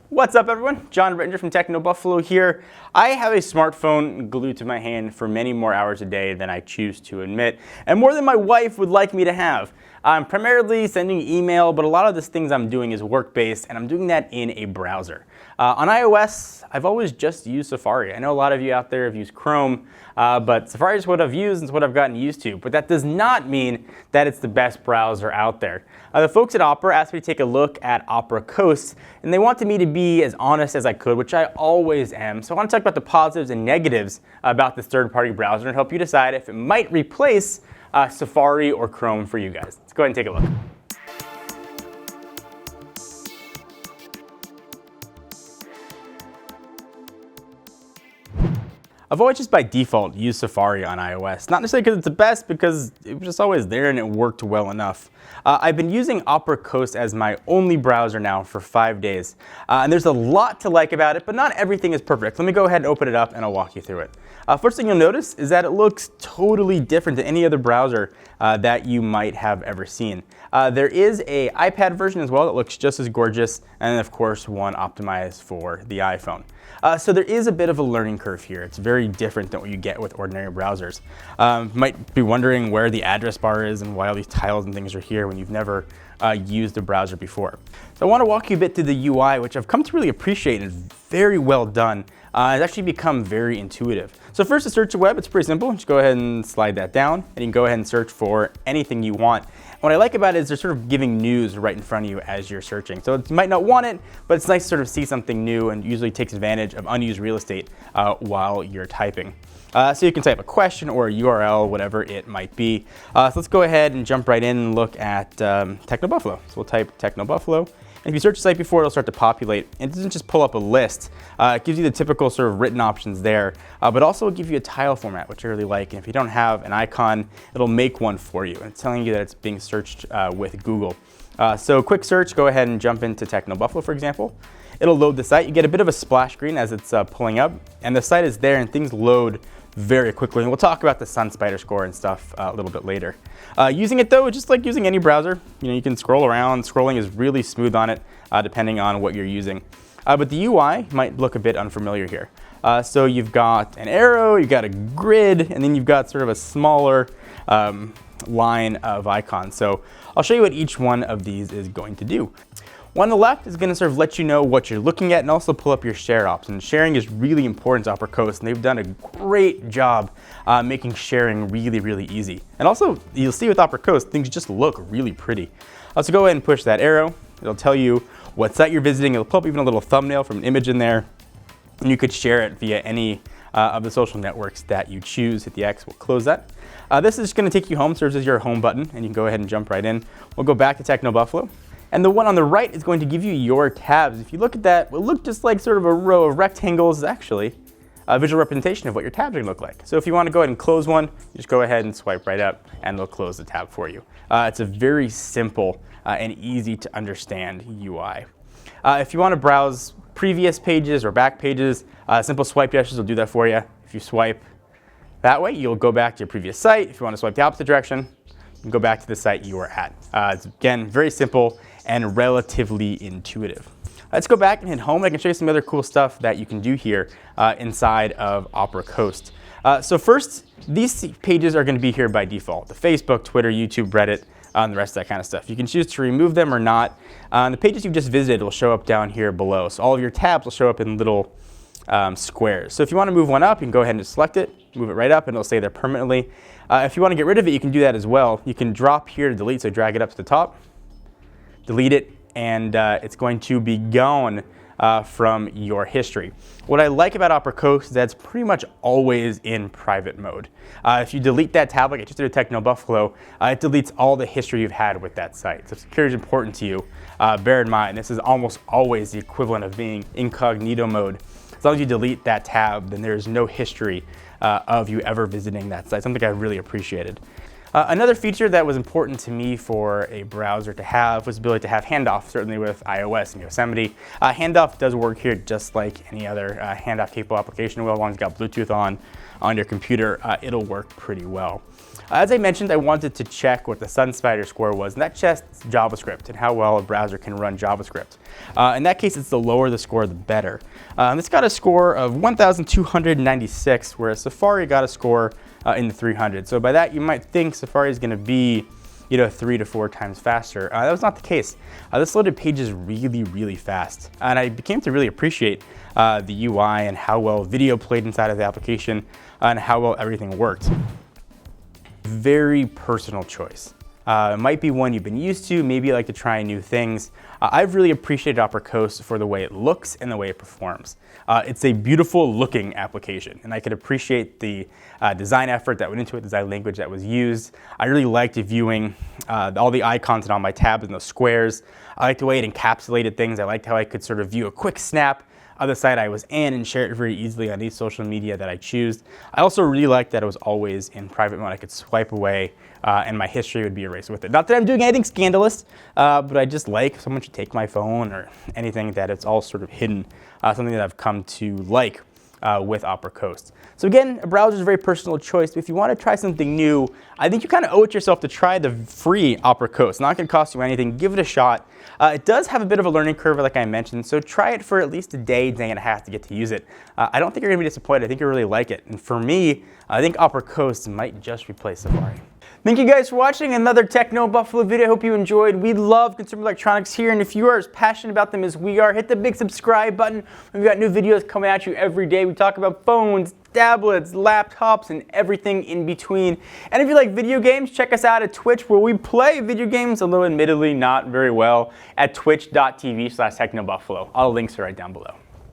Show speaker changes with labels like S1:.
S1: What's up, everyone? John Rittinger from TechnoBuffalo here. I have a smartphone glued to my hand for many more hours a day than I choose to admit, and more than my wife would like me to have. I'm primarily sending email, but a lot of the things I'm doing is work-based, and I'm doing that in a browser. On iOS, I've always just used Safari. I know a lot of you out there have used Chrome, but Safari is what I've used and it's what I've gotten used to. But that does not mean that it's the best browser out there. The folks at Opera asked me to take a look at Opera Coast, and they wanted me to be as honest as I could, which I always am. So I want to talk about the positives and negatives about this third-party browser and help you decide if it might replace Safari or Chrome for you guys. Let's go ahead and take a look. I've always just by default used Safari on iOS. Not necessarily because it's the best, because it was just always there and it worked well enough. I've been using Opera Coast as my only browser now for 5 days. And there's a lot to like about it, but not everything is perfect. Let me go ahead and open it up and I'll walk you through it. First thing you'll notice is that it looks totally different than any other browser that you might have ever seen. There is an iPad version as well that looks just as gorgeous, and of course one optimized for the iPhone. So there is a bit of a learning curve here. It's very different than what you get with ordinary browsers. You might be wondering where the address bar is and why all these tiles and things are here when you've never used a browser before. So I want to walk you a bit through the UI, which I've come to really appreciate. It's very well done. It's actually become very intuitive. So first, to search the web, it's pretty simple. Just go ahead and slide that down, and you can go ahead and search for anything you want. What I like about it is they're sort of giving news right in front of you as you're searching. So you might not want it, but it's nice to sort of see something new, and usually takes advantage of unused real estate while you're typing. So you can type a question or a URL, whatever it might be. So let's go ahead and jump right in and look at TechnoBuffalo. So we'll type TechnoBuffalo. And if you search the site before, it'll start to populate. It doesn't just pull up a list. It gives you the typical sort of written options there, but also it'll give you a tile format, which I really like. And if you don't have an icon, it'll make one for you. And it's telling you that it's being searched with Google. So quick search, go ahead and jump into TechnoBuffalo, for example. It'll load the site. You get a bit of a splash screen as it's pulling up, and the site is there and things load very quickly. And we'll talk about the SunSpider score and stuff a little bit later. Using it though, just like using any browser, you can scroll around. Scrolling is really smooth on it, depending on what you're using. But the UI might look a bit unfamiliar here. So you've got an arrow, you've got a grid, and then you've got sort of a smaller line of icons. So I'll show you what each one of these is going to do. One on the left is going to sort of let you know what you're looking at and also pull up your share ops. And sharing is really important to Opera Coast, and they've done a great job making sharing really, really easy. And also, you'll see with Opera Coast, things just look really pretty. So go ahead and push that arrow. It'll tell you what site you're visiting. It'll pull up even a little thumbnail from an image in there. And you could share it via any of the social networks that you choose. Hit the X, we'll close that. This is just going to take you home, serves as your home button, and you can go ahead and jump right in. We'll go back to TechnoBuffalo. And the one on the right is going to give you your tabs. If you look at that, what look just like sort of a row of rectangles is actually a visual representation of what your tabs are going to look like. So if you want to go ahead and close one, you just go ahead and swipe right up and they'll close the tab for you. It's a very simple and easy to understand UI. If you want to browse previous pages or back pages, simple swipe gestures will do that for you. If you swipe that way, you'll go back to your previous site. If you want to swipe the opposite direction, you can go back to the site you were at. It's again, very simple and relatively intuitive. Let's go back and hit home. I can show you some other cool stuff that you can do here inside of Opera Coast. So first, these pages are going to be here by default. The Facebook, Twitter, YouTube, Reddit, and the rest of that kind of stuff. You can choose to remove them or not. The pages you've just visited will show up down here below. So all of your tabs will show up in little squares. So if you want to move one up, you can go ahead and select it, move it right up, and it'll stay there permanently. If you want to get rid of it, you can do that as well. You can drop here to delete, so drag it up to the top, delete it, and it's going to be gone from your history. What I like about Opera Coast is that it's pretty much always in private mode. If you delete that tab, like I just did with TechnoBuffalo, it deletes all the history you've had with that site. So if security is important to you, bear in mind, this is almost always the equivalent of being incognito mode. As long as you delete that tab, then there's no history of you ever visiting that site, something I really appreciated. Another feature that was important to me for a browser to have was the ability to have handoff, certainly with iOS and Yosemite. Handoff does work here just like any other handoff capable application will. As long as you've got Bluetooth on your computer, it'll work pretty well. As I mentioned, I wanted to check what the SunSpider score was, and that checks JavaScript and how well a browser can run JavaScript. In that case, it's the lower the score, the better. It's got a score of 1,296, whereas Safari got a score in the 300. So by that, you might think Safari is going to be 3 to 4 times faster. That was not the case. This loaded pages really, really fast. And I became to really appreciate the UI and how well video played inside of the application and how well everything worked. Very personal choice. It might be one you've been used to, maybe you like to try new things. I've really appreciated Opera Coast for the way it looks and the way it performs. It's a beautiful looking application, and I could appreciate the design effort that went into it, design language that was used. I really liked viewing all the icons and all my tabs and those squares. I liked the way it encapsulated things. I liked how I could sort of view a quick snap of the site I was in and share it very easily on any social media that I choose. I also really liked that it was always in private mode. I could swipe away and my history would be erased with it. Not that I'm doing anything scandalous, but I just like if someone should take my phone or anything that it's all sort of hidden, something that I've come to like with Opera Coast. So again, a browser is a very personal choice, but if you want to try something new, I think you kind of owe it yourself to try the free Opera Coast. Not going to cost you anything, give it a shot. It does have a bit of a learning curve, like I mentioned, so try it for at least a day and a half to get to use it. I don't think you're going to be disappointed. I think you'll really like it. And for me, I think Opera Coast might just replace Safari. Thank you guys for watching another Techno Buffalo video. I hope you enjoyed. We love consumer electronics here, and if you are as passionate about them as we are, hit the big subscribe button. We've got new videos coming at you every day. We talk about phones, tablets, laptops, and everything in between. And if you like video games, check us out at Twitch, where we play video games, although admittedly not very well, at twitch.tv/technobuffalo. All the links are right down below.